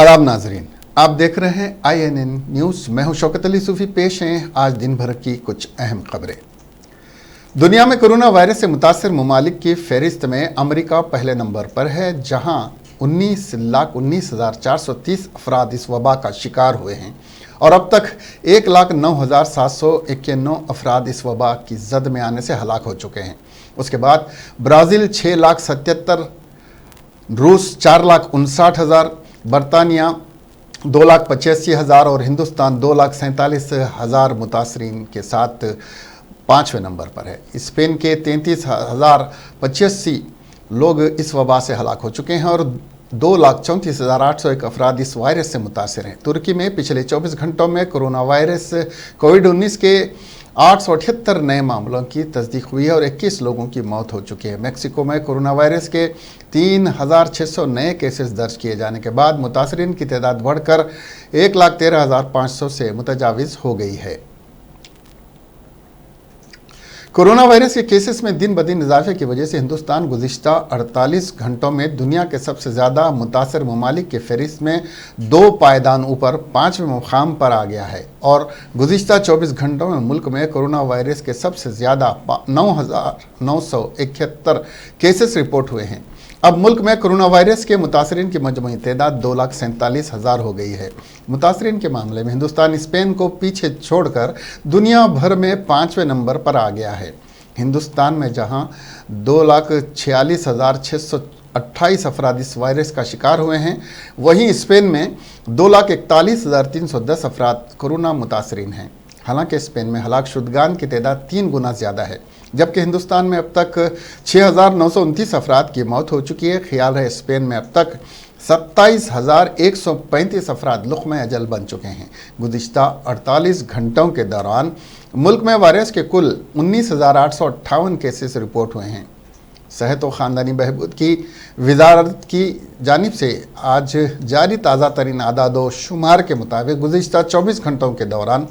आदाब नाजरीन, आप देख रहे हैं INN न्यूज़। मैं हूं शौकत अली सूफी। पेश हैं आज दिन भर की कुछ अहम खबरें। दुनिया में कोरोना वायरस से मुतासर ममालिक की फहरिस्त में अमेरिका पहले नंबर पर है, जहां 19,19,430 अफराद इस वबा का शिकार हुए हैं और अब तक 1,09,791 अफराद इस वबा की जद में आने से हलाक हो चुके हैं। उसके बाद ब्राज़ील 6,77,000, रूस 4,59,000, बरतानिया 2,85,000 और हिंदुस्तान 2,47,000 मुतासरीन के साथ 5वें नंबर पर है। स्पेन के 33,085 लोग इस वबा से हलाक हो चुके हैं और 2,34,801 अफराद इस वायरस से मुतासर हैं। तुर्की में पिछले 24 घंटों में कोरोना वायरस कोविड-19 के 878 नए मामलों की तस्दीक हुई है और 21 लोगों की मौत हो चुकी है। मैक्सिको में कोरोना वायरस के 3,600 नए केसेस दर्ज किए जाने के बाद मुतासरीन की तादाद बढ़कर 1,13,500 से मुतजाविज़ हो गई है। कोरोना वायरस के केसेस में दिन ब दिन इजाफे की वजह से हिंदुस्तान गुज़िश्ता 48 घंटों में दुनिया के सबसे ज़्यादा मुतासर ममालिक के फहरिस्त में 2 पायदान ऊपर 5वें मुकाम पर आ गया है और गुज़िश्ता 24 घंटों में मुल्क में कोरोना वायरस के सबसे ज़्यादा 9,971 केसेस रिपोर्ट हुए हैं। अब मुल्क में कोरोना वायरस के मुतासरीन की मजमूई तादाद 2,47,000 हो गई है। मुतासरीन के मामले में हिंदुस्तान स्पेन को पीछे छोड़कर दुनिया भर में 5वें नंबर पर आ गया है। हिंदुस्तान में जहां 2,46,628 अफराद इस वायरस का शिकार हुए हैं, वहीं स्पेन में 2,41,310 अफराद कोरोना मुतासरीन हैं। हालांकि स्पेन में हलाक शुदगान की तादाद 3 गुना ज़्यादा है, जबकि हिंदुस्तान में अब तक 6,929 अफराद की मौत हो चुकी है। ख्याल है स्पेन में अब तक 27,135 अफराद लुक़्मे अजल बन चुके हैं। गुज़िश्ता 48 घंटों के दौरान मुल्क में वायरस के कुल 19,858 केसेस रिपोर्ट हुए हैं। सेहत व ख़ानदानी बहबूद की वजारत की जानिब से आज जारी ताज़ा तरीन आदाद शुमार के मुताबिक गुज़िश्ता 24 घंटों के दौरान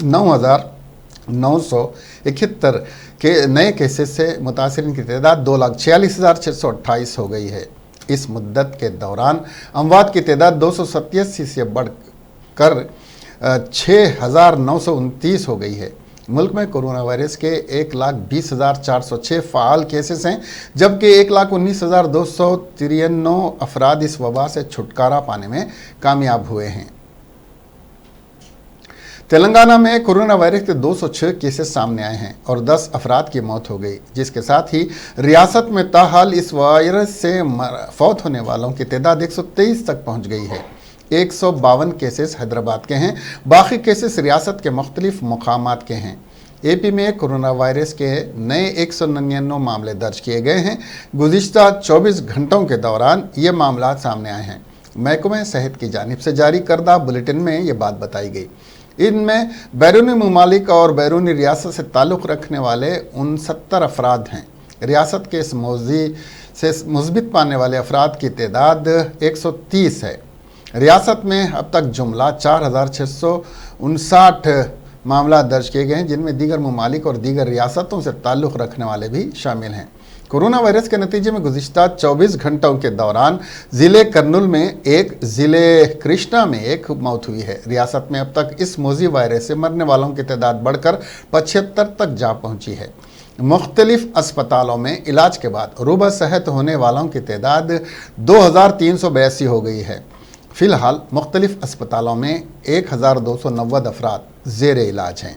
9,971 के नए केसेस से मुतासरीन की तादाद 2,46,628 हो गई है। इस मुद्दत के दौरान अमवात की तादाद 287 से बढ़कर 6,929 हो गई है। मुल्क में कोरोना वायरस के 1,20,406 फ़ाल केसेस हैं, जबकि 1,19,293 अफराद इस वबा से छुटकारा पाने में कामयाब हुए हैं। तेलंगाना में कोरोना वायरस के 206 केसेस सामने आए हैं और 10 अफराद की मौत हो गई, जिसके साथ ही रियासत में ताहाल इस वायरस से फौत होने वालों की तादाद 123 तक पहुंच गई है। 152 केसेस हैदराबाद के हैं, बाकी केसेस रियासत के मुख्तलिफ मकामात के हैं। AP में कोरोना वायरस के नए 199 मामले दर्ज किए गए हैं। गुज़िश्ता 24 घंटों के दौरान ये मामला सामने आए हैं। महकमे सेहत की जानिब से जारी करदा बुलेटिन में ये बात बताई गई। इनमें बैरूनी ममालिक और बैरूनी रियासत से ताल्लुक़ रखने वाले 69 अफराद हैं। रियासत के इस मौज़ी से मुस्बित पाने वाले अफराद की तादाद 130 है। रियासत में अब तक जुमला 4,659 मामला दर्ज किए गए हैं, जिनमें दीगर ममालिक और दीगर रियासतों से ताल्लुक़ रखने वाले भी शामिल हैं। कोरोना वायरस के नतीजे में गुज़िश्ता 24 घंटों के दौरान ज़िले कर्नूल में 1, ज़िले कृष्णा में 1 मौत हुई है। रियासत में अब तक इस मौजी वायरस से मरने वालों की तादाद बढ़कर 75 तक जा पहुंची है। मुख्तलिफ अस्पतालों में इलाज के बाद रूबा सेहत होने वालों की तादाद 2,382 हो गई है। फ़िलहाल मुख्तलिफ अस्पतालों में 1,290 अफराद ज़ेरे इलाज हैं।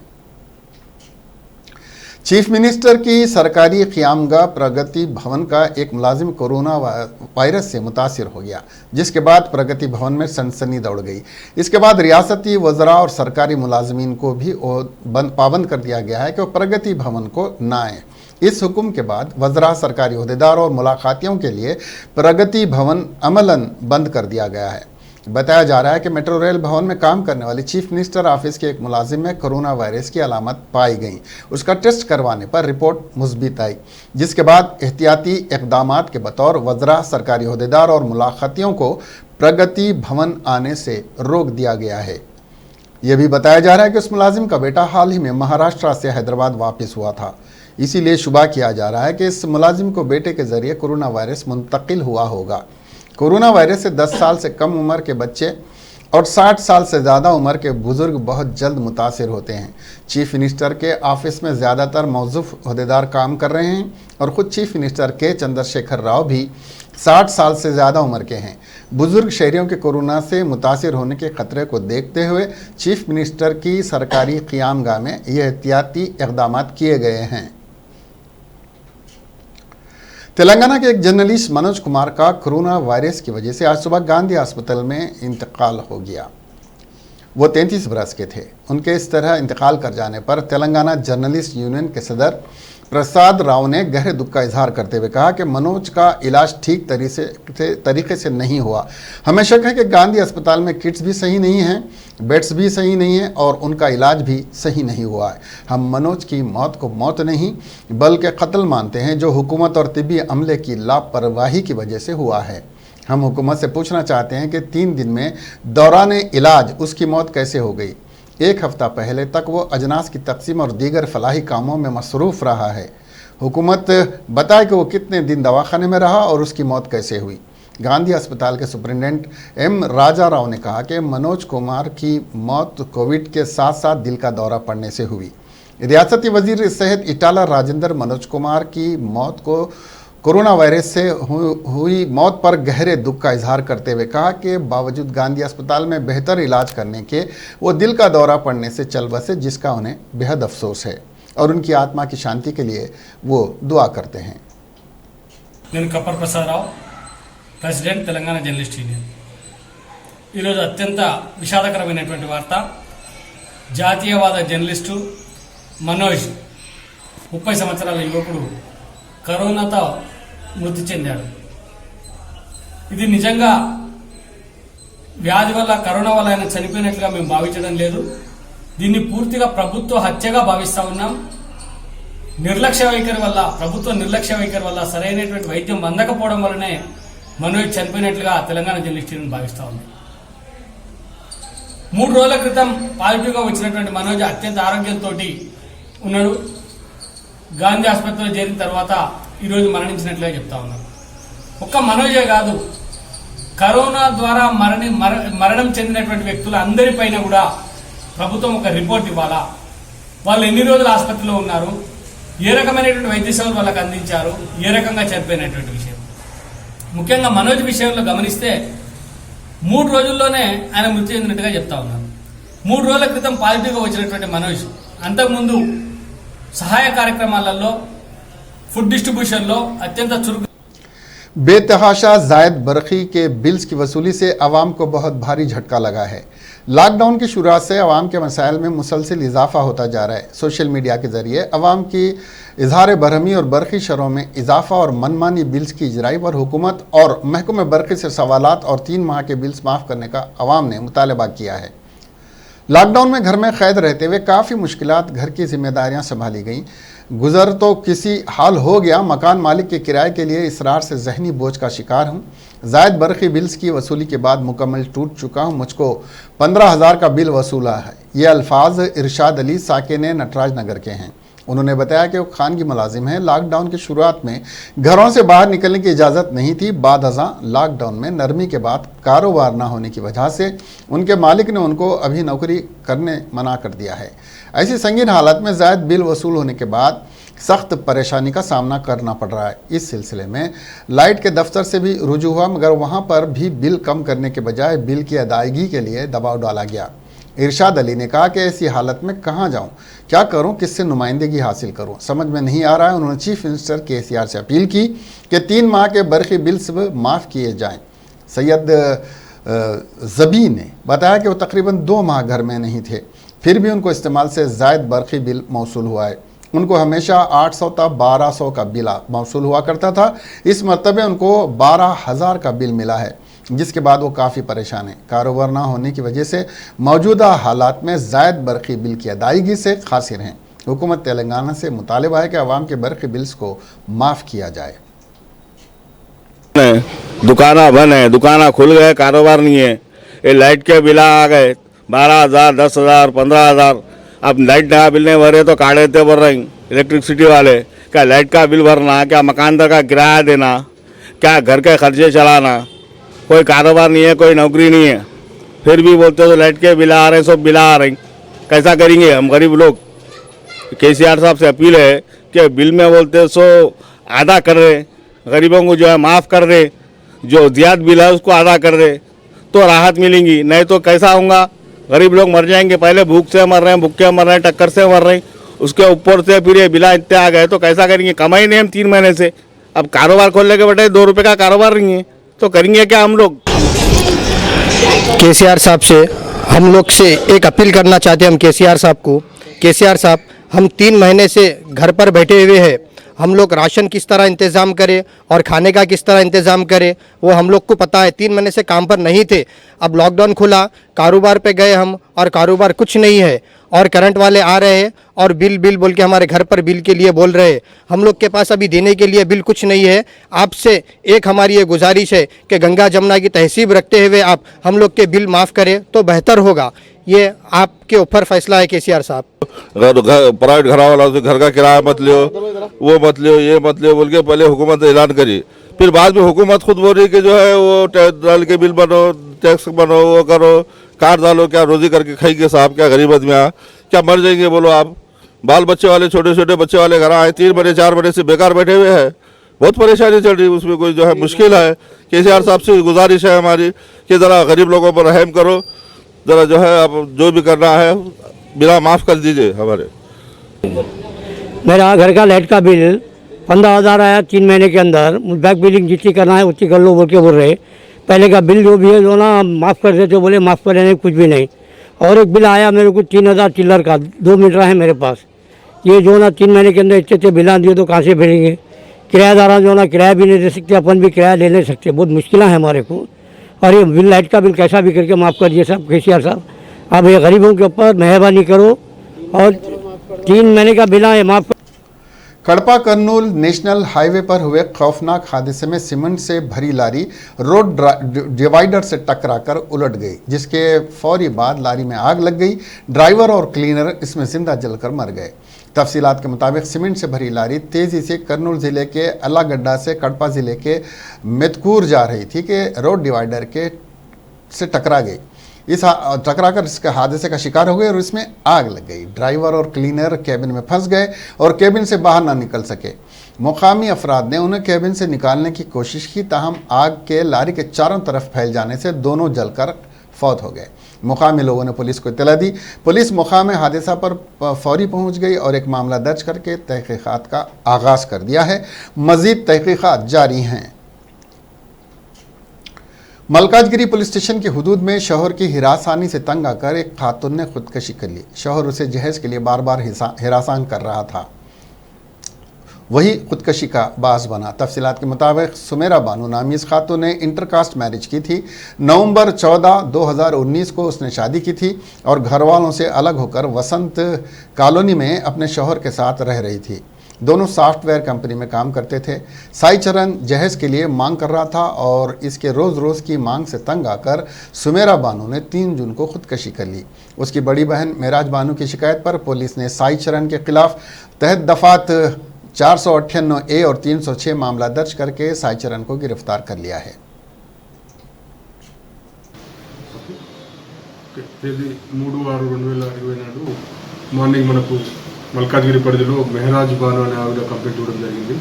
चीफ मिनिस्टर की सरकारी क़ियामगाह प्रगति भवन का एक मुलाजिम कोरोना वायरस से मुतासिर हो गया, जिसके बाद प्रगति भवन में सनसनी दौड़ गई। इसके बाद रियासती वज़रा और सरकारी मुलाजमीन को भी पाबंद कर दिया गया है कि वो प्रगति भवन को न आएँ। इस हुक्म के बाद वज़रा, सरकारी ओहदेदार और मुलाकातियों के लिए प्रगति भवन अमलन बंद कर दिया गया है। बताया जा रहा है कि मेट्रो रेल भवन में काम करने वाली चीफ मिनिस्टर ऑफिस के एक मुलाजिम में कोरोना वायरस की अलामत पाई गई। उसका टेस्ट करवाने पर रिपोर्ट मुस्बित आई, जिसके बाद एहतियाती इक़दामात के बतौर वज़रा, सरकारी ओहदेदार और मुलाकातियों को प्रगति भवन आने से रोक दिया गया है। यह भी बताया जा रहा है कि उस मुलाजिम का बेटा हाल ही में महाराष्ट्र से हैदराबाद वापस हुआ था। इसीलिए शुबा किया जा रहा है कि इस मुलाजिम को बेटे के ज़रिए कोरोना वायरस मुंतकिल हुआ होगा। कोरोना वायरस से 10 साल से कम उम्र के बच्चे और 60 साल से ज़्यादा उम्र के बुजुर्ग बहुत जल्द मुतासिर होते हैं। चीफ मिनिस्टर के ऑफिस में ज़्यादातर मौजूफ अहदेदार काम कर रहे हैं और ख़ुद चीफ मिनिस्टर के चंद्रशेखर राव भी 60 साल से ज़्यादा उम्र के हैं। बुजुर्ग शहरियों के कोरोना से मुतासिर होने के खतरे को देखते हुए चीफ मिनिस्टर की सरकारी क़ियामगाह में ये एहतियाती इक़दाम किए गए हैं। तेलंगाना के एक जर्नलिस्ट मनोज कुमार का कोरोना वायरस की वजह से आज सुबह गांधी अस्पताल में इंतकाल हो गया। वो 33 बरस के थे। उनके इस तरह इंतकाल कर जाने पर तेलंगाना जर्नलिस्ट यूनियन के सदर प्रसाद राव ने गहरे दुख का इजहार करते हुए कहा कि मनोज का इलाज ठीक तरीके से नहीं हुआ। हमें शक है कि गांधी अस्पताल में किट्स भी सही नहीं हैं, बेड्स भी सही नहीं हैं और उनका इलाज भी सही नहीं हुआ है। हम मनोज की मौत को मौत नहीं बल्कि कत्ल मानते हैं, जो हुकूमत और तिब्बी अमले की लापरवाही की वजह से हुआ है। हम हुकूमत से पूछना चाहते हैं कि 3 दिन में दौरान इलाज उसकी मौत कैसे हो गई। 1 हफ्ता पहले तक वो अजनास की तकसीम और दीगर फलाही कामों में मसरूफ़ रहा है। हुकूमत बताए कि वो कितने दिन दवाखाने में रहा और उसकी मौत कैसे हुई। गांधी अस्पताल के सुपरिटेंडेंट एम राजा राव ने कहा कि मनोज कुमार की मौत कोविड के साथ साथ दिल का दौरा पड़ने से हुई। रियासती वजीर सेहत इटाला राजेंद्र मनोज कुमार की मौत को कोरोना वायरस से हुई मौत पर गहरे दुख का इजहार करते हुए कहा कि बावजूद गांधी अस्पताल में बेहतर इलाज करने के वो दिल का दौरा पड़ने से चल बसे, जिसका उन्हें बेहद अफसोस है और उनकी आत्मा की शांति के लिए वो दुआ करते हैं। నేను Kappar Prasadarao, president Telangana journalist union. ఈరోజు అత్యంత విషాదకరమైనటువంటి వార్త, జాతీయవాద జర్నలిస్టు మనోజ్ 30 సంవత్సరాల యువకుడు కరోనాతో మృతి చెందాడు। ఇది నిజంగా వ్యాధి వల్ల, కరోనా వల్ల ఆయన చనిపోయినట్లుగా మేము భావించడం లేదు। దీన్ని పూర్తిగా ప్రభుత్వ హత్యగా భావిస్తా ఉన్నాం। నిర్లక్ష్య వైఖరి వల్ల, ప్రభుత్వ నిర్లక్ష్య వైఖరి వల్ల సరైనటువంటి వైద్యం అందకపోవడం వల్లనే మనోజ్ చనిపోయినట్లుగా తెలంగాణ జర్నలిస్ట్ యూనియన్ భావిస్తా ఉంది। 3 రోజుల క్రితం పాజిటివ్గా వచ్చినటువంటి మనోజ్ అత్యంత ఆరోగ్యంతో ఉన్నాడు। గాంధీ ఆసుపత్రిలో చేరిన తర్వాత ఈరోజు మరణించినట్లుగా చెప్తా ఉన్నారు। ఒక్క మనోజే కాదు, కరోనా ద్వారా మరణం చెందినటువంటి వ్యక్తులు అందరిపైన కూడా ప్రభుత్వం ఒక రిపోర్ట్ ఇవ్వాలా। వాళ్ళు ఎన్ని రోజులు ఆసుపత్రిలో ఉన్నారు, ఏ రకమైనటువంటి వైద్య సేవలు వాళ్ళకి అందించారు, ఏ రకంగా చనిపోయినటువంటి విషయం। ముఖ్యంగా మనోజ్ విషయంలో గమనిస్తే 3 రోజుల్లోనే ఆయన మృతి చెందినట్టుగా చెప్తా ఉన్నారు। 3 రోజుల క్రితం పాజిటివ్గా వచ్చినటువంటి మనోజ్ అంతకుముందు సహాయ కార్యక్రమాలలో, फूड डिस्ट्रीब्यूशन लो अत्यंत चुरुक। बेतहाशा जायद बरखी के बिल्स की वसूली से आवाम को बहुत भारी झटका लगा है। लॉकडाउन की शुरुआत से आवाम के मसाइल में मुसलसिल इजाफा होता जा रहा है। सोशल मीडिया के जरिए आवाम की इजहार बरहमी और बरखी शरों में इजाफा और मनमानी बिल्स की इजराई पर हुकूमत और महकमे बरखी से सवालात और 3 माह के बिल्स माफ़ करने का आवाम ने मुतालबा किया है। लॉकडाउन में घर में कैद रहते हुए काफ़ी मुश्किलात, घर की जिम्मेदारियां संभाली गईं। गुजर तो किसी हाल हो गया, मकान मालिक के किराए के लिए इसरार से जहनी बोझ का शिकार हूँ। जायद बरखी बिल्स की वसूली के बाद मुकम्मल टूट चुका हूँ। मुझको 15,000 का बिल वसूला है। ये अल्फाज इरशाद अली साकिन नटराज नगर के हैं। उन्होंने बताया कि वो खानगी मुलाजिम हैं। लॉकडाउन की शुरुआत में घरों से बाहर निकलने की इजाज़त नहीं थी। बाद अज़ां लॉकडाउन में नरमी के बाद कारोबार ना होने की वजह से उनके मालिक ने उनको अभी नौकरी करने मना कर दिया है। ऐसी संगीन हालत में जायद बिल वसूल होने के बाद सख्त परेशानी का सामना करना पड़ रहा है। इस सिलसिले में लाइट के दफ्तर से भी रुजू हुआ, मगर वहाँ पर भी बिल कम करने के बजाय बिल की अदायगी के लिए दबाव डाला गया। इरशाद अली ने कहा कि ऐसी हालत में कहाँ जाऊँ, क्या करूँ, किससे नुमाइंदगी हासिल करूँ, समझ में नहीं आ रहा है। उन्होंने चीफ मिनिस्टर KCR से अपील की कि 3 माह के बरखी बिल्स माफ़ किए जाएँ। सैयद ज़बी ने बताया कि वो तकरीबन 2 माह घर में नहीं थे, फिर भी उनको इस्तेमाल से जायद बरखी बिल मौसूल हुआ है। उनको हमेशा 800 था 1200 का बिल मौसूल हुआ करता था। इस मरतबे उनको 12,000 का बिल मिला है, जिसके बाद वो काफ़ी परेशान है। कारोबार ना होने की वजह से मौजूदा हालात में जायद बरखी बिल की अदायगी से खासिर हैं। हुकूमत तेलंगाना से मुतालिबा है कि अवाम के बरखी बिल्स को माफ़ किया जाए। दुकाना बंद है, दुकाना खुल गए, कारोबार नहीं है। ये लाइट के बिल आ गए 12,000, 10,000, 15,000। अब लाइट नया बिल नहीं भरे तो काढ़े भर रहे इलेक्ट्रिसिटी वाले। क्या लाइट का बिल भरना, क्या मकानदार का किराया देना, क्या घर के खर्चे चलाना, कोई कारोबार नहीं है, कोई नौकरी नहीं है, फिर भी बोलते तो लाइट के बिल आ रहे हैं, सब बिल आ रहे हैं, कैसा करेंगे हम गरीब लोग। केसीआर साहब से अपील है कि बिल में बोलते सो आधा कर रहे, गरीबों को जो है माफ़ कर रहे, जो ज़्यादा बिल है उसको आधा कर रहे तो राहत मिलेंगी, नहीं तो कैसा होगा, गरीब लोग मर जाएंगे। पहले भूख से मर रहे हैं, भूखे मर रहे हैं, टक्कर से मर रहे हैं, उसके ऊपर से फिर ये बिला इतने आ गए तो कैसा करेंगे। कमाई नहीं हम 3 महीने से, अब कारोबार खोलने के बटे 2 रुपये का कारोबार नहीं है तो करेंगे क्या हम लोग। केसीआर साहब से हम लोग से एक अपील करना चाहते हैं हम केसीआर साहब को। केसीआर साहब, हम 3 महीने से घर पर बैठे हुए हैं, हम लोग राशन किस तरह इंतज़ाम करें और खाने का किस तरह इंतज़ाम करें वो हम लोग को पता है। 3 महीने से काम पर नहीं थे, अब लॉकडाउन खुला, कारोबार पे गए हम और कारोबार कुछ नहीं है और करंट वाले आ रहे हैं और बिल बिल बोल के हमारे घर पर बिल के लिए बोल रहे हैं। हम लोग के पास अभी देने के लिए बिल कुछ नहीं है। आपसे एक हमारी ये गुजारिश है कि गंगा जमुना की तहसीब रखते हुए आप हम लोग के बिल माफ़ करें तो बेहतर होगा। ये आपके ऊपर फैसला है केसीआर साहब। प्राइवेट घर वाला से घर का किराया मत लियो, वो मत लियो, ये मत लियो बोल के पहले हुकूमत ऐलान करी, फिर बाद में हुकूमत खुद बोल रही कि जो है वो डाल के बिल बनो, टैक्स बनो, वो करो, कार्ड डालो, क्या रोजी करके खाएंगे साहब, क्या गरीब आदमी क्या मर जाएंगे बोलो आप। बाल बच्चे वाले, छोटे छोटे बच्चे वाले घर आए 3 महीने 4 महीने से बेकार बैठे हुए हैं, बहुत परेशानी चल रही है, उसमें कोई जो है मुश्किल है। केसीआर साहब से गुजारिश है हमारी कि ज़रा गरीब लोगों पर रहम करो, ज़रा जो है आप जो भी करना है बिना माफ़ कर दीजिए हमारे। मेरा घर का लाइट का बिल 15,000 आया 3 महीने के अंदर। बैक बिलिंग जितनी करना है उतनी कर लो बोल के बोल रहे। पहले का बिल जो भी है जो ना माफ़ कर देते, बोले माफ़ कर देने कुछ भी नहीं। और एक बिल आया मेरे को 3,000 चिल्लर का, 2 मीटर है मेरे पास। ये जो ना 3 महीने के अंदर इतने इतने बिल दिए तो कहाँ से भरेंगे। किराएदार जो ना किराया भी नहीं दे सकते, अपन भी किराया ले नहीं सकते, बहुत मुश्किल है हमारे को। और ये बिल लाइट का बिल कैसा भी करके माफ़ कर दिए साहब, केसीआर साहब आप ये गरीबों के ऊपर मेहरबानी करो और 3 महीने का बिल है माफ़। कड़पा कर्नूल नेशनल हाईवे पर हुए खौफनाक हादसे में सीमेंट से भरी लारी रोड डिवाइडर से टकराकर उलट गई, जिसके फौरी बाद लारी में आग लग गई। ड्राइवर और क्लीनर इसमें जिंदा जलकर मर गए। तफसीलात के मुताबिक सीमेंट से भरी लारी तेज़ी से कर्नूल ज़िले के अलागड्डा से कड़पा ज़िले के मेतकूर जा रही थी कि रोड डिवाइडर के से टकरा गई। टकराकर इसके हादसे का शिकार हो गए और इसमें आग लग गई। ड्राइवर और क्लीनर केबिन में फंस गए और केबिन से बाहर ना निकल सके। मुकामी अफराद ने उन्हें केबिन से निकालने की कोशिश की, ताहम आग के लारी के चारों तरफ फैल जाने से दोनों जलकर फौत हो गए। मुकामी लोगों ने पुलिस को इत्तला दी। पुलिस मुकाम हादसा पर फौरी पहुंच गई और एक मामला दर्ज करके तहकीकात का आगाज़ कर दिया है। मज़ीद तहकीकात जारी हैं। मलकाजगिरी पुलिस स्टेशन की हुदूद में शौहर की हिरासानी से तंग आकर एक खातून ने खुदकशी कर ली। शौहर उसे जहेज के लिए बार बार हिरासान कर रहा था, वही खुदकशी का बास बना। तफसीलात के मुताबिक सुमेरा बानू नामी इस खातून ने इंटरकास्ट मैरिज की थी। नवंबर 14, 2019 को उसने शादी की थी और घर वालों से अलग होकर वसंत कॉलोनी में अपने शौहर के साथ रह रही थी। दोनों सॉफ्टवेयर कंपनी में काम करते थे। साई चरण जहेज के लिए मांग कर रहा था और इसके रोज़ रोज़ की मांग से तंग आकर सुमेरा बानू ने 3 जून को खुदकशी कर ली। उसकी बड़ी बहन मेराज बानू की शिकायत पर पुलिस ने साई चरण के खिलाफ तहत दफात 498A और 306 मामला दर्ज करके साई चरण को गिरफ्तार कर लिया है। తేదీ 3/6/2020 నాడు మార్నింగ్ మనకు మల్కాజ్గిరి పరిధిలో మెహరాజ్ బాను అనే ఆవిడ కంప్లైంట్ ఇవ్వడం జరిగింది.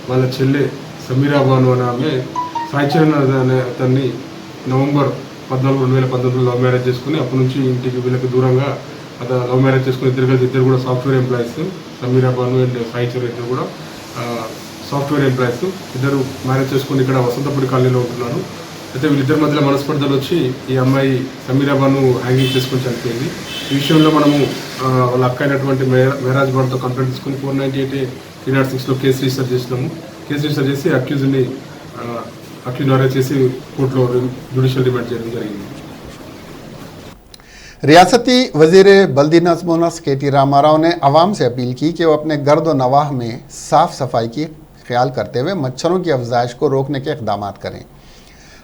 వాళ్ళ చెల్లె సమీరా బాను అనే ఆమె సాయి చరణ్ అనే అతన్ని నవంబర్ 14, 2019లో లవ్ మ్యారేజ్ చేసుకుని అప్పటి నుంచి ఇంటికి వీళ్ళకి దూరంగా లవ్ మ్యారేజ్ చేసుకుని ఇద్దరు కూడా software employees. Sameera Banu and Sai Charan ఇద్దరు కూడా సాఫ్ట్వేర్ ఎంప్లాయీస్. ఇద్దరు మ్యారేజ్ చేసుకుని ఇక్కడ వసంతపూడి కాలనీలో ఉంటున్నారు. అయితే వీళ్ళిద్దరి మధ్యలో మనస్పర్ధలు వచ్చి ఈ అమ్మాయి సమీరా బాను హ్యాంగింగ్ చేసుకొని చనిపోయింది. ఈ విషయంలో మనము వాళ్ళ అక్క అయినటువంటి మెహరాజ్ బానుతో కంప్లైంట్ తీసుకుని 498A306లో కేసు రిజిస్టర్ చేసినాము. కేసు రిజిస్టర్ చేసి అక్యూజ్ని అరెస్ట్ చేసి కోర్టులో జ్యుడిషియల్ రిమాండ్ చేయడం జరిగింది. रियासती वजीर बल्दी नज़्म व नस्क KT रामाराव ने अवाम से अपील की कि वो अपने गर्द व नवाह में साफ़ सफाई की ख्याल करते हुए मच्छरों की अफजाइश को रोकने के इक़दाम करें।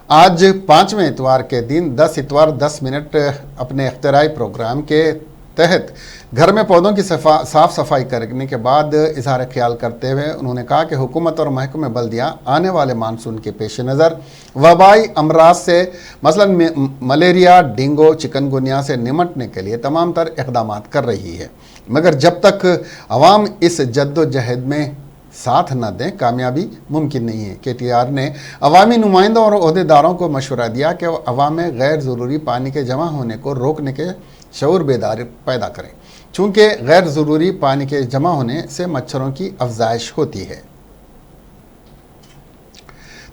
आज 5वें इतवार के दिन 10 इतवार 10 मिनट अपने इख्तिराई प्रोग्राम के तहत घर में पौधों की साफ सफाई करने के बाद इजहार ख्याल करते हुए उन्होंने कहा कि हुकूमत और महकमे बल्दियाँ आने वाले मानसून के पेश नज़र वबाई अमराज से मसलन मलेरिया, डेंगू, चिकनगुनिया से निमटने के लिए तमाम तर इक़दाम कर रही है, मगर जब तक अवाम इस जद्दोजहद में साथ न दें कामयाबी मुमकिन नहीं है। KTR ने अवामी नुमाइंदों और ओहदेदारों को मशवरा दिया कि वह अवाम में गैर ज़रूरी पानी के जमा होने को रोकने के शऊर बेदारी पैदा करें, चूँकि गैर ज़रूरी पानी के जमा होने से मच्छरों की अफजाइश होती है।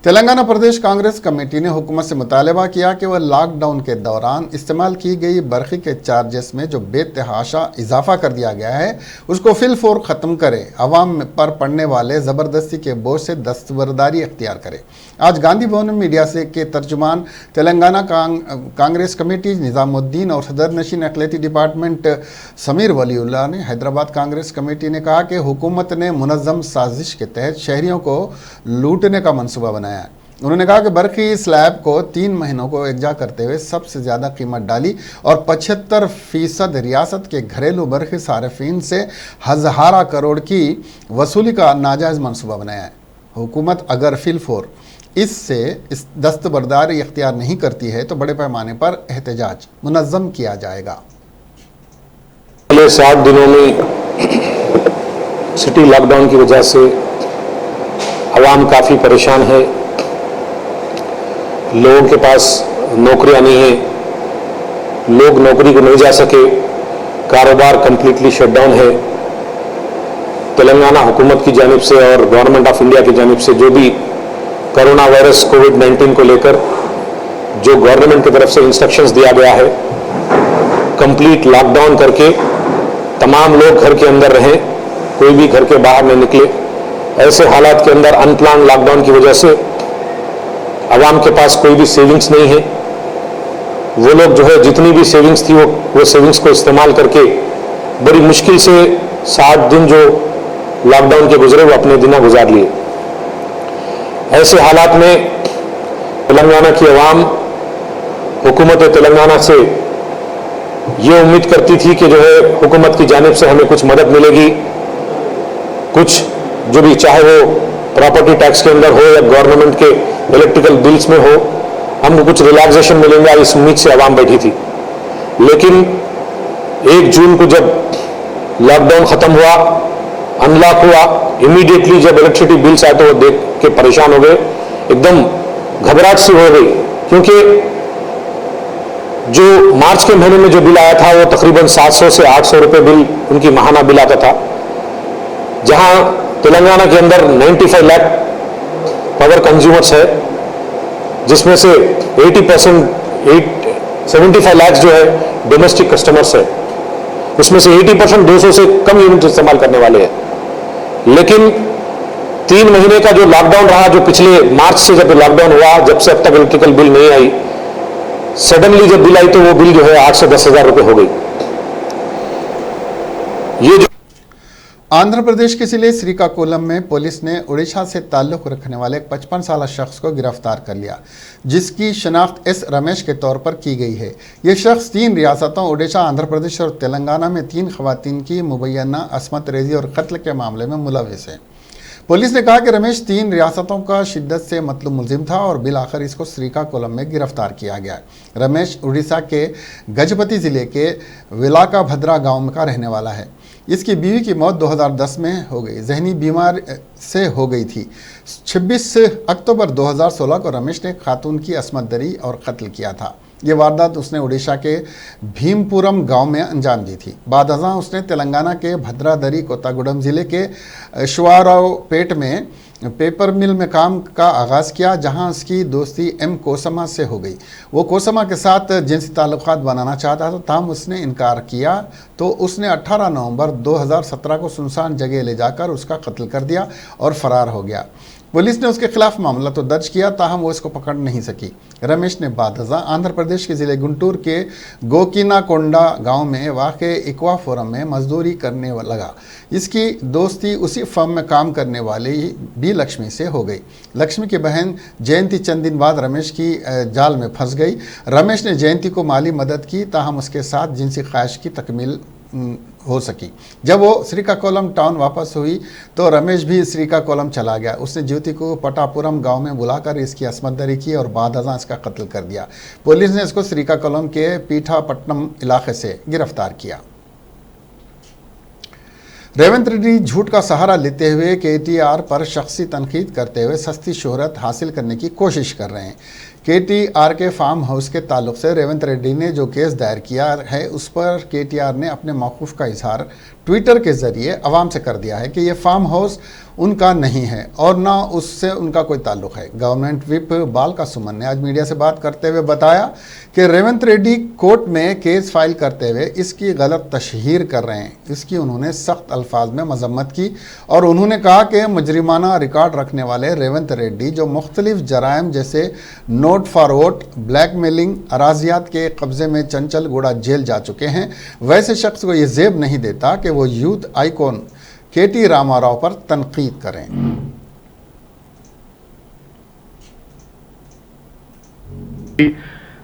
तेलंगाना प्रदेश कांग्रेस कमेटी ने हुकूमत से मुतालबा किया कि वह लॉकडाउन के दौरान इस्तेमाल की गई बरक़ी के चार्जेस में जो बेतहाशा इजाफा कर दिया गया है उसको फिलफौर ख़त्म करे, अवाम पर पड़ने वाले ज़बरदस्ती के बोझ से दस्तबरदारी अख्तियार करे। आज गांधी भवन में मीडिया से के तर्जुमान तेलंगाना कांग्रेस कमेटी निज़ामुद्दीन और सदर नशीन अक़लियती डिपार्टमेंट समीर वलीउल्लाह ने हैदराबाद कांग्रेस कमेटी ने कहा कि हुकूमत ने मुनज़्ज़म साजिश के तहत शहरियों को लूटने का मनसूबा बनाया। उन्होंने कहा कि बरक़ी स्लैब को 3 महीनों को एकजा करते हुए सबसे ज़्यादा कीमत डाली और 75% रियासत के घरेलू बरक़ी सार्फिन से हज़ारा करोड़ की वसूली का नाजायज़ मनसूबा बनाया है। हुकूमत अगर फिलफौर इससे इस दस्तबरदारी इख्तियार नहीं करती है तो बड़े पैमाने पर एहतजाज मुनज़्ज़म किया जाएगा। पिछले 7 दिनों में सिटी लॉकडाउन की वजह से आवाम काफ़ी परेशान है, लोगों के पास नौकरियां नहीं है, लोग नौकरी को नहीं जा सके, कारोबार कंप्लीटली शटडाउन है। तेलंगाना हुकूमत की जानिब से और गवर्नमेंट ऑफ इंडिया की जानिब से जो भी कोरोना वायरस कोविड-19 को लेकर जो गवर्नमेंट की तरफ से इंस्ट्रक्शंस दिया गया है, कंप्लीट लॉकडाउन करके तमाम लोग घर के अंदर रहें, कोई भी घर के बाहर नहीं निकले। ऐसे हालात के अंदर अनप्लान लॉकडाउन की वजह से आवाम के पास कोई भी सेविंग्स नहीं है। वो लोग जो है जितनी भी सेविंग्स थी वो सेविंग्स को इस्तेमाल करके बड़ी मुश्किल से 7 दिन जो लॉकडाउन के गुजरे वो अपने दिन गुजार लिए। ऐसे हालात में तेलंगाना की आवाम हुकूमत तेलंगाना से ये उम्मीद करती थी कि जो है हुकूमत की जानिब से हमें कुछ मदद मिलेगी, कुछ जो भी चाहे वो प्रॉपर्टी टैक्स के अंदर हो या गवर्नमेंट के इलेक्ट्रिकल बिल्स में हो, हमको कुछ रिलैक्सेशन मिलेंगे, इस उम्मीद से आवाम बैठी थी। लेकिन 1 जून को जब लॉकडाउन खत्म हुआ, अनलॉक हुआ, इमीडिएटली जब इलेक्ट्रिसिटी बिल्स आए तो वो देख के परेशान हो गए, एकदम घबराहट सी हो गई, क्योंकि जो मार्च के महीने में जो बिल आया था वो तकरीबन 700 से 800 रुपए बिल उनकी माहाना बिल आता था, जहां तेलंगाना के अंदर 95 लाख पावर कंज्यूमर्स है, जिसमें से 75 लाख जो है डोमेस्टिक कस्टमर्स है, उसमें से 80% 200 से कम यूनिट इस्तेमाल करने वाले हैं। लेकिन 3 महीने का जो लॉकडाउन रहा, जो पिछले मार्च से जब लॉकडाउन हुआ, जब से अब तक इलेक्ट्रिकल बिल नहीं आई, सडनली जब बिल आई तो वो बिल जो है 8 से 10 हज़ार रुपए हो गई। ये जो आंध्र प्रदेश के जिले श्रीकाकुलम में पुलिस ने उड़ीसा से ताल्लुक़ रखने वाले एक 55 साल शख्स को गिरफ्तार कर लिया, जिसकी शनाख्त एस रमेश के तौर पर की गई है। ये शख्स 3 रियासतों उड़ीसा, आंध्र प्रदेश और तेलंगाना में 3 खवातीन की मुबैना असमत रेजी और कत्ल के मामले में मुलविस है। पुलिस ने कहा कि रमेश 3 रियासतों का शिद्दत से मतलूब मुलजिम था और बिल आखिर इसको श्रीकाकुलम में गिरफ्तार किया गया। रमेश उड़ीसा के गजपति ज़िले के विलाका भद्रा गांव का रहने वाला है। इसकी बीवी की मौत 2010 में हो गई, जहनी बीमार से हो गई थी। 26 अक्टूबर 2016 को रमेश ने खातून की असमत दरी और कत्ल किया था। ये वारदात उसने उड़ीसा के भीमपुरम गांव में अंजाम दी थी। बाद अज़ां उसने तेलंगाना के भद्रादरी कोतागुडम ज़िले के शिवारावपेट में पेपर मिल में काम का आगाज़ किया, जहां उसकी दोस्ती एम कोसमा से हो गई। वो कोसमा के साथ जिनसी ताल्लुकात बनाना चाहता था, ताहम उसने इनकार किया तो उसने 18 नवंबर 2017 को सुनसान जगह ले जाकर उसका कत्ल कर दिया और फ़रार हो गया। पुलिस ने उसके खिलाफ मामला तो दर्ज किया, ताहम वो इसको पकड़ नहीं सकी। रमेश ने बादजा आंध्र प्रदेश के ज़िले गुंटूर के गोकिनाकोंडा गांव में वाक़े इक्वा फोरम में मजदूरी करने लगा। इसकी दोस्ती उसी फर्म में काम करने वाली बी लक्ष्मी से हो गई। लक्ष्मी की बहन जयंती चंद दिन बाद रमेश की जाल में फंस गई। रमेश ने जयंती को माली मदद की, ताहम उसके साथ जिनसी ख्वाहिश की तकमील हो सकी। जब वो श्रीकाकुलम टाउन वापस हुई तो रमेश भी श्रीकाकुलम चला गया। उसने ज्योति को पटापुरम गांव में बुलाकर इसकी असमतदरी की और बाद अज़ां इसका कत्ल कर दिया। पुलिस ने इसको श्रीकाकुलम के पीठापट्टनम इलाके से गिरफ्तार किया। रेवंत रेड्डी झूठ का सहारा लेते हुए केटीआर पर शख्सी तनकीद करते हुए सस्ती शोहरत हासिल करने की कोशिश कर रहे हैं। केटीआर के फार्म हाउस के ताल्लुक से रेवंत रेड्डी ने जो केस दायर किया है उस पर केटीआर ने अपने मौक़ूफ़ का इजहार ट्विटर के ज़रिए अवाम से कर दिया है कि ये फार्म हाउस उनका नहीं है और ना उससे उनका कोई ताल्लुक़ है। गवर्नमेंट विप बालका सुमन ने आज मीडिया से बात करते हुए बताया कि रेवंत रेड्डी कोर्ट में केस फाइल करते हुए इसकी गलत तशहीर कर रहे हैं। इसकी उन्होंने सख्त अल्फाज में मजम्मत की और उन्होंने कहा कि मुजरिमाना रिकॉर्ड रखने वाले रेवंत रेड्डी जो मुख्तलिफ जराइम जैसे नोट फॉर वोट, ब्लैकमेलिंग, अराजियात के कब्जे में चंचल गुड़ा जेल जा चुके हैं, वैसे शख्स को ये जेब नहीं देता कि वो यूथ आइकॉन केटी रामाराव पर तनकीद करें।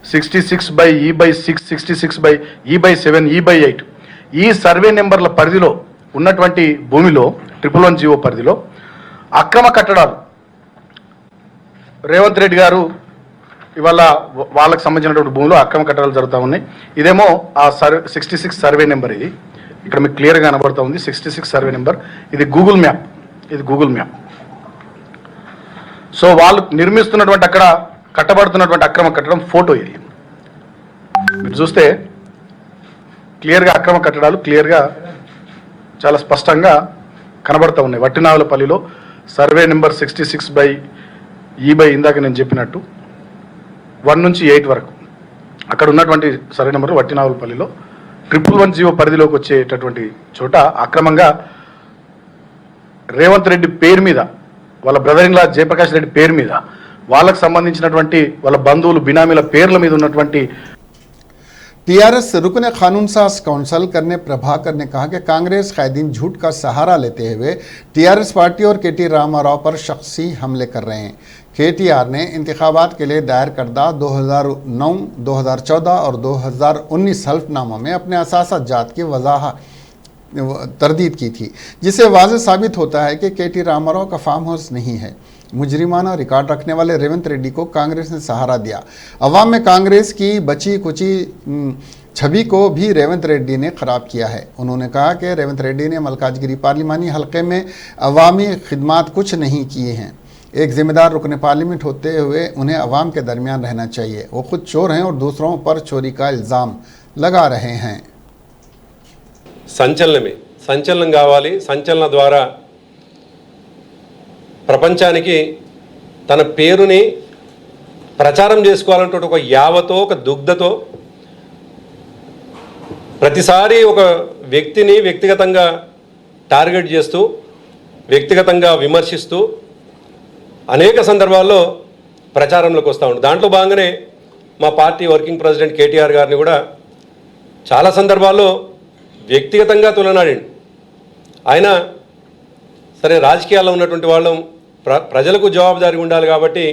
66/E/6, 66/E/7, E/8 ఈ సర్వే నెంబర్ల పరిధిలో ఉన్నటువంటి భూమిలో 111 జీవో పరిధిలో అక్రమ కట్టడాలు రేవంత్ రెడ్డి గారు ఇవాళ వాళ్ళకి సంబంధించినటువంటి భూమిలో అక్రమ కట్టడాలు జరుగుతూ ఉన్నాయి. ఇదేమో ఆ 66 సర్వే నెంబర్. ఇది ఇక్కడ మీకు క్లియర్గా కనబడుతూ ఉంది 66 సర్వే నెంబర్. ఇది గూగుల్ మ్యాప్. సో వాళ్ళు నిర్మిస్తున్నటువంటి అక్కడ కట్టబడుతున్నటువంటి అక్రమ కట్టడం ఫోటో ఇది. మీరు చూస్తే క్లియర్గా అక్రమ కట్టడాలు క్లియర్గా చాలా స్పష్టంగా కనబడుతూ ఉన్నాయి. వట్టినావులపల్లిలో సర్వే నెంబర్ 66/E ఇందాక నేను చెప్పినట్టు 1 నుంచి 8 వరకు అక్కడ ఉన్నటువంటి సర్వే నెంబర్ వట్టినావులపల్లిలో 111 జీవో పరిధిలోకి వచ్చేటటువంటి చోట అక్రమంగా రేవంత్ రెడ్డి పేరు మీద, వాళ్ళ brother in law Jayaprakash Reddy పేరు మీద, వాళ్ళకు సంబంధించినటువంటి వాళ్ళ బంధువులు బినామీల పేర్ల మీద ఉన్నటువంటి टीआरएस रुकन कानून साज काउंसिल करने प्रभाकर ने कहा कि कांग्रेस कायदीन झूठ का सहारा लेते हुए टीआरएस पार्टी और केटी रामाराव पर शख्सी हमले कर रहे हैं। केटीआर ने इंतखाबात के लिए दायर करदा 2009, 2014 और 2019 हल्फनामों में अपने असासा जात की वजाहत तरदीद की थी, जिससे वाज़ेह साबित होता है कि केटी रामाराव का फार्म हाउस नहीं है। मुजरिमाना रिकॉर्ड रखने वाले रेवंत रेड्डी को कांग्रेस ने सहारा दिया। अवाम में कांग्रेस की बची कुची छवि को भी रेवंत रेड्डी ने ख़राब किया है। उन्होंने कहा कि रेवंत रेड्डी ने मलकाजगिरी पार्लिमानी हलके में अवामी खिदमात कुछ नहीं किए हैं। एक जिम्मेदार रुकन पार्लियामेंट होते हुए उन्हें अवाम के दरमियान रहना चाहिए। वो खुद चोर हैं और दूसरों पर चोरी का इल्ज़ाम लगा रहे हैं। సంచలనం కావాలి. సంచలనం ద్వారా ప్రపంచానికి తన పేరుని ప్రచారం చేసుకోవాలంటే ఒక యావతో, ఒక దుగ్ధతో ప్రతిసారి ఒక వ్యక్తిని వ్యక్తిగతంగా టార్గెట్ చేస్తూ, వ్యక్తిగతంగా విమర్శిస్తూ అనేక సందర్భాల్లో ప్రచారంలోకి వస్తూ ఉంటుంది. దాంట్లో భాగంగానే మా పార్టీ వర్కింగ్ ప్రెసిడెంట్ కేటీఆర్ గారిని కూడా చాలా సందర్భాల్లో వ్యక్తిగతంగా తులనాడండి. ఆయన సరే రాజకీయాల్లో ఉన్నటువంటి వాళ్ళం ప్రజలకు జవాబుదారీగా ఉండాలి కాబట్టి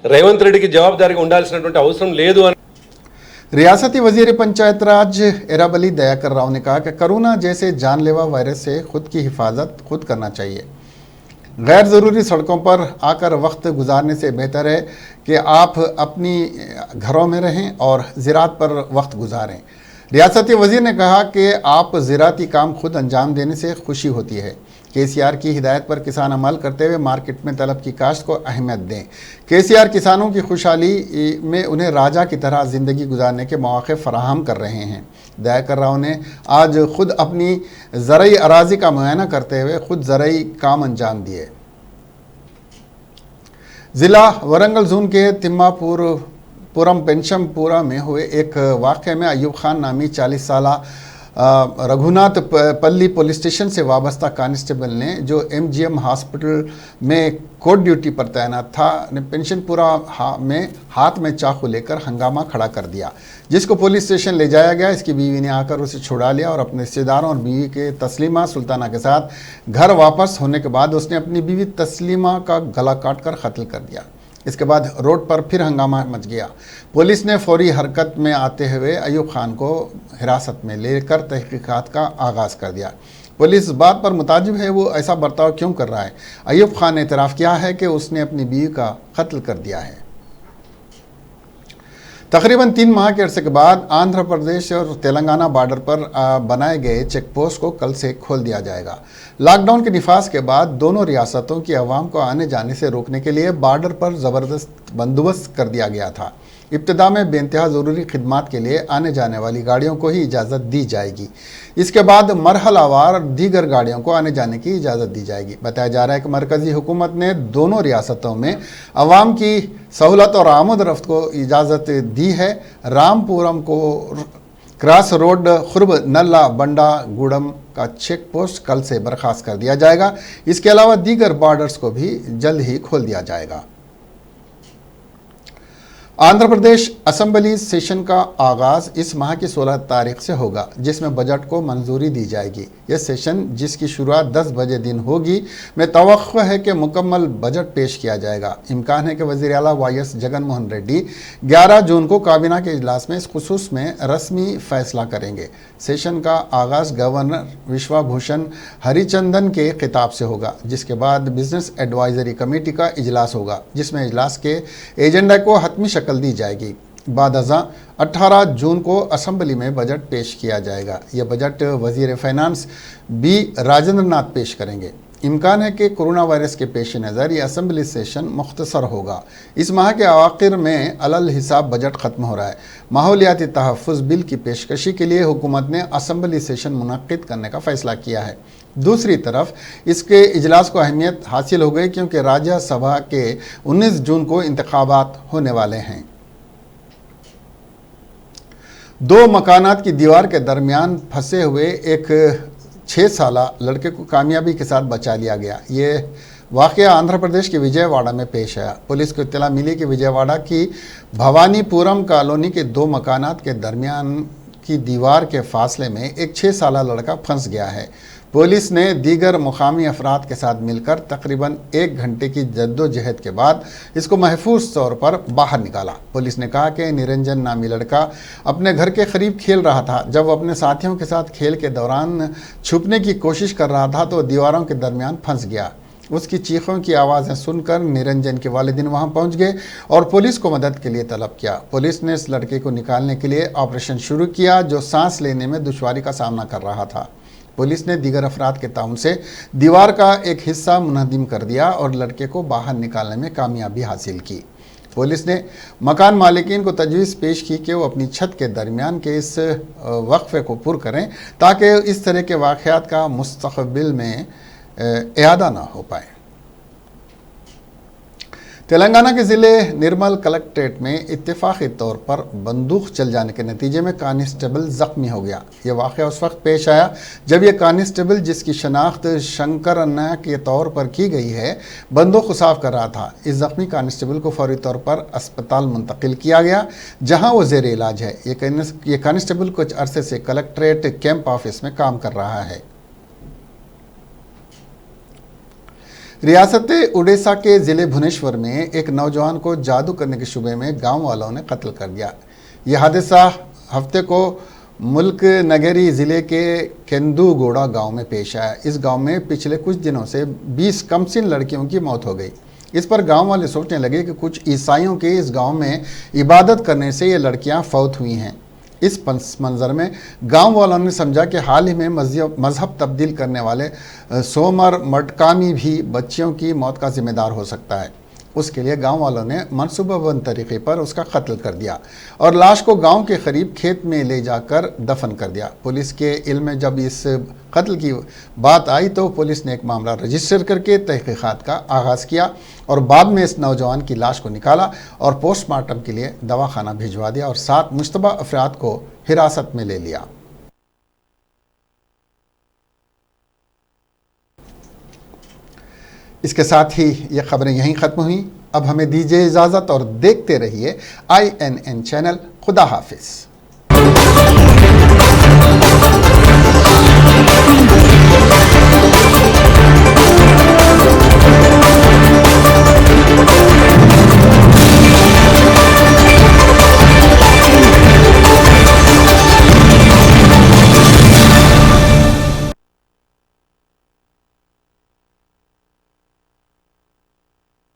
రేవంత్ రెడ్డికి జవాబుదారీగా ఉండాల్సినటువంటి అవసరం లేదు అని रियासती वजीर पंचायत राज एराबली दयाकर राव ने कहा कि कोरोना जैसे जानलेवा वायरस से खुद की हिफाजत खुद करना चाहिए। गैर ज़रूरी सड़कों पर आकर वक्त गुजारने से बेहतर है कि आप अपनी घरों में रहें और ज़राअत पर वक्त गुजारें। रियासती वजीर ने कहा कि आप ज़राअती काम खुद अंजाम देने से खुशी होती है। केसीआर की हिदायत पर किसान अमल करते हुए मार्केट में तलब की काश्त को अहमियत दें। केसीआर किसानों की खुशहाली में उन्हें राजा की तरह ज़िंदगी गुजारने के मौक़े फ़राहम कर रहे हैं। दयाकर राव ने आज खुद अपनी ज़रई अराज़ी का मुआयना करते हुए खुद ज़रई काम अंजाम दिए। ज़िला वरंगल जोन के तिम्मापुरम पेंशमपुरा में हुए एक वाक़े में अयूब खान नामी 40 साला रघुनाथ पल्ली पुलिस स्टेशन से वाबस्ता कांस्टेबल ने, जो MGM हॉस्पिटल में कोर्ट ड्यूटी पर तैनात था, ने पेंशनपुरा में हाथ में चाकू लेकर हंगामा खड़ा कर दिया, जिसको पुलिस स्टेशन ले जाया गया। इसकी बीवी ने आकर उसे छुड़ा लिया और अपने रिश्तेदारों और बीवी के तस्लीमा सुल्ताना के साथ घर वापस होने के बाद उसने अपनी बीवी तस्लीमा का गला काटकर कत्ल कर दिया। इसके बाद रोड पर फिर हंगामा मच गया। पुलिस ने फौरी हरकत में आते हुए अयूब खान को हिरासत में लेकर तहकीकात का आगाज़ कर दिया। पुलिस इस बात पर मुताजिब है वो ऐसा बर्ताव क्यों कर रहा है। अयूब खान ने इतराफ़ किया है कि उसने अपनी बीवी का कत्ल कर दिया है। तकरीबन 3 माह के अरसे के बाद आंध्र प्रदेश और तेलंगाना बॉर्डर पर बनाए गए चेक पोस्ट को कल से खोल दिया जाएगा। लॉकडाउन के निफाज के बाद दोनों रियासतों की आवाम को आने जाने से रोकने के लिए बॉर्डर पर ज़बरदस्त बंदोबस्त कर दिया गया था। इब्तिदा में बेइंतहा ज़रूरी खिदमात के लिए आने जाने वाली गाड़ियों को ही इजाज़त दी जाएगी। इसके बाद मरहलावार दीगर गाड़ियों को आने जाने की इजाज़त दी जाएगी। बताया जा रहा है कि मरकज़ी हुकूमत ने दोनों रियासतों में आवाम की सहूलत और आमद रफ्त को इजाज़त दी है। रामपुरम को क्रॉस रोड खुर्ब नल्ला बंडा गुड़म का चेक पोस्ट कल से बर्खास्त कर दिया जाएगा। इसके अलावा दीगर बॉर्डर्स को भी जल्द ही खोल दिया जाएगा। आंध्र प्रदेश असेंबली सेशन का आगाज़ इस माह की 16 तारीख से होगा, जिसमें बजट को मंजूरी दी जाएगी। यह सेशन, जिसकी शुरुआत 10 बजे दिन होगी, में तवक्को है कि मुकम्मल बजट पेश किया जाएगा। इम्कान है कि वज़ीर आला YS जगन मोहन रेड्डी 11 जून को काबीना के इजलास में इस खुसूस में रस्मी फैसला करेंगे। सेशन का आगाज़ गवर्नर विश्वभूषण हरिचंदन के खिताब से होगा, जिसके बाद बिजनेस एडवाइजरी कमेटी का इजलास होगा, जिसमें इजलास के एजेंडा को हतमी शक्ल दी जाएगी। बाद अज़ां 18 जून को असेंबली में बजट पेश किया जाएगा। यह बजट वज़ीर फाइनेंस B राजेंद्र नाथ पेश करेंगे। इम्कान है कि कोरोना वायरस के पेश नज़र ये असेंबली सेशन मुख्तसर होगा। इस माह के आखिर में अलल हिसाब बजट ख़त्म हो रहा है। माहौलियाती तहफ़्फ़ुज़ बिल की पेशकशी के लिए हुकूमत ने असेंबली सेशन मुनक़्क़िद करने का फ़ैसला किया है। दूसरी तरफ इसके इजलास को अहमियत हासिल हो गई क्योंकि राज्यसभा के 19 जून को इंतखाबात होने वाले हैं। 2 मकानात की दीवार के दरमियान फंसे हुए एक 6 साला लड़के को कामयाबी के साथ बचा लिया गया। ये वाक़या आंध्र प्रदेश के विजयवाड़ा में पेश आया। पुलिस को इत्तला मिली कि विजयवाड़ा की भवानीपुरम कॉलोनी के 2 मकानात के दरमियान की दीवार के फासले में एक 6 साला लड़का फंस गया है। पुलिस ने दीगर मुकामी अफराद के साथ मिलकर तकरीबन 1 घंटे की जद्दोजहद के बाद इसको महफूज तौर पर बाहर निकाला। पुलिस ने कहा कि निरंजन नामी लड़का अपने घर के करीब खेल रहा था। जब वो अपने साथियों के साथ खेल के दौरान छुपने की कोशिश कर रहा था तो दीवारों के दरमियान फंस गया। उसकी चीखों की आवाज़ें सुनकर निरंजन के वालिदैन वहां पहुंच गए और पुलिस को मदद के लिए तलब किया। पुलिस ने इस लड़के को निकालने के लिए ऑपरेशन शुरू किया, जो सांस लेने में दुश्वारी का सामना कर रहा था। पुलिस ने दीगर अफराद के ताउन से दीवार का एक हिस्सा मुनहदिम कर दिया और लड़के को बाहर निकालने में कामयाबी हासिल की। पुलिस ने मकान मालिकीन को तजवीज़ पेश की कि वो अपनी छत के दरमियान के इस वक्फे को पुर करें ताकि इस तरह के वाक़यात का मुस्तक़बिल में इआदा ना हो पाए। तेलंगाना के ज़िले निर्मल कलेक्ट्रेट में इत्तेफाकी तौर पर बंदूक चल जाने के नतीजे में कांस्टेबल ज़ख्मी हो गया। यह वाक़या उस वक्त पेश आया जब यह कांस्टेबल, जिसकी शनाख्त शंकर अन्ना के तौर पर की गई है, बंदूक को साफ कर रहा था। इस ज़ख्मी कांस्टेबल को फौरी तौर पर अस्पताल मुंतकिल किया गया, जहां वो ज़ेर इलाज है। ये कांस्टेबल कुछ अरसे से कलेक्ट्रेट कैंप ऑफिस में काम कर रहा है। रियासत उड़ीसा के ज़िले भुवनेश्वर में एक नौजवान को जादू करने के शुबे में गांव वालों ने कत्ल कर दिया। यह हादसा हफ्ते को मुल्क नगरी ज़िले के केंदुगोड़ा गांव में पेश आया। इस गांव में पिछले कुछ दिनों से 20 कमसिन लड़कियों की मौत हो गई। इस पर गांव वाले सोचने लगे कि कुछ ईसाइयों के इस गांव में इबादत करने से ये लड़कियां फौत हुई हैं। इस मंजर में गांव वालों ने समझा कि हाल ही में मजहब तब्दील करने वाले सोमर मडकामी भी बच्चियों की मौत का जिम्मेदार हो सकता है। उसके लिए गांव वालों ने मनसूबाबंद तरीके पर उसका कत्ल कर दिया और लाश को गांव के करीब खेत में ले जाकर दफन कर दिया। पुलिस के इल्म में जब इस कत्ल की बात आई तो पुलिस ने एक मामला रजिस्टर करके तहकीकात का आगाज़ किया और बाद में इस नौजवान की लाश को निकाला और पोस्टमार्टम के लिए दवाखाना भिजवा दिया और 7 मुश्तबा अफराद को हिरासत में ले लिया। इसके साथ ही ये खबरें यहीं ख़त्म हुई। अब हमें दीजिए इजाज़त और देखते रहिए INN चैनल। खुदा हाफिज़।